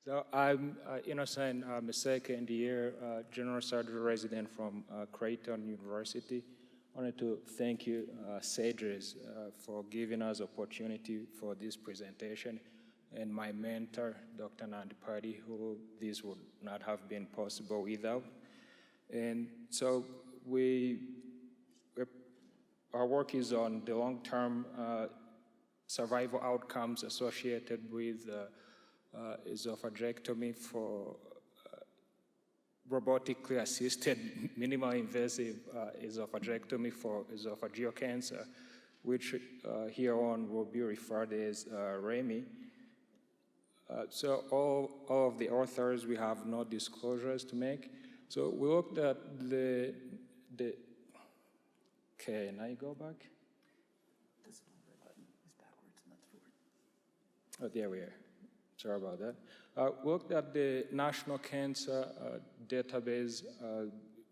So I'm Innocent Byiringiro, general surgery resident from Creighton University. I wanted to thank you, Cedric, for giving us opportunity for this presentation, and my mentor, Dr. Nandipati, who this would not have been possible without. And so our work is on the long-term survival outcomes associated with esophagectomy for robotically assisted minimal invasive esophagectomy for esophageal cancer, which here on will be referred as REMI. So all of the authors, we have no disclosures to make. So we looked at the can I go back? This button is backwards, not forward. Oh, there we are. Sorry about that. Looked at the National Cancer Database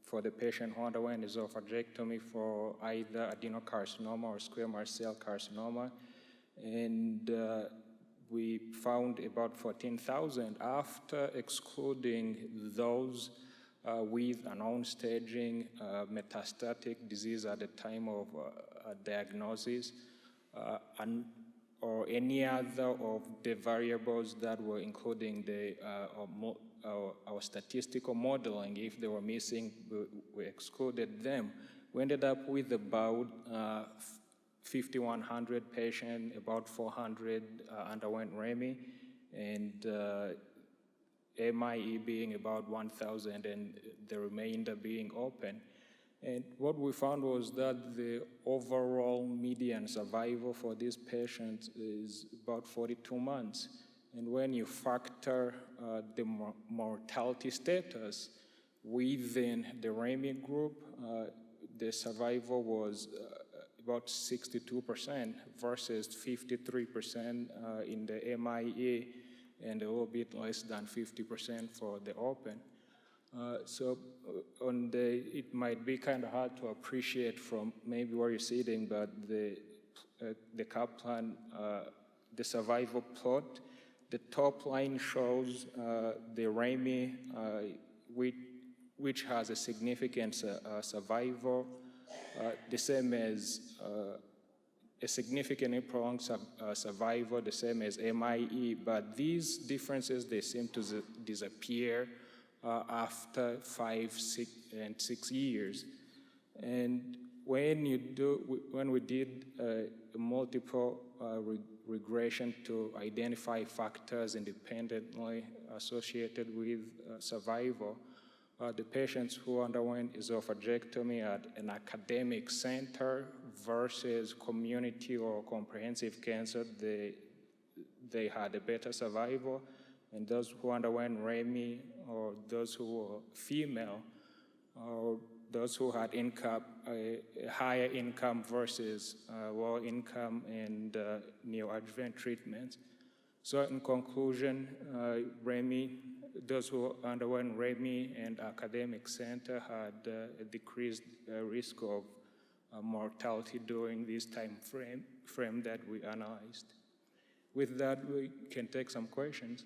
for the patient who underwent esophagectomy for either adenocarcinoma or squamous cell carcinoma, and we found about 14,000 after excluding those with unknown staging, metastatic disease at the time of diagnosis, or any other of the variables that were including the our statistical modeling. If they were missing, we excluded them. We ended up with about 5,100 patients, about 400 underwent REMI, and MIE being about 1,000, and the remainder being open. And what we found was that the overall median survival for these patients is about 42 months. And when you factor the mortality status within the REMI group, the survival was about 62% versus 53% in the MIA, and a little bit less than 50% for the open. So it might be kind of hard to appreciate from maybe where you're sitting, but the Kaplan, the survival plot, the top line shows the REMI, which has a significant survival, the same as a significantly prolonged survival, the same as MIE, but these differences, they seem to disappear after 5, 6 years. And when we did multiple regression to identify factors independently associated with survival, the patients who underwent esophagectomy at an academic center versus community or comprehensive cancer, they had a better survival. And those who underwent REMI, or those who were female, or those who had income, a higher income versus low income and neoadjuvant treatments. So in conclusion, REMI, those who underwent REMI and academic center had a decreased risk of mortality during this time frame that we analyzed. With that, we can take some questions.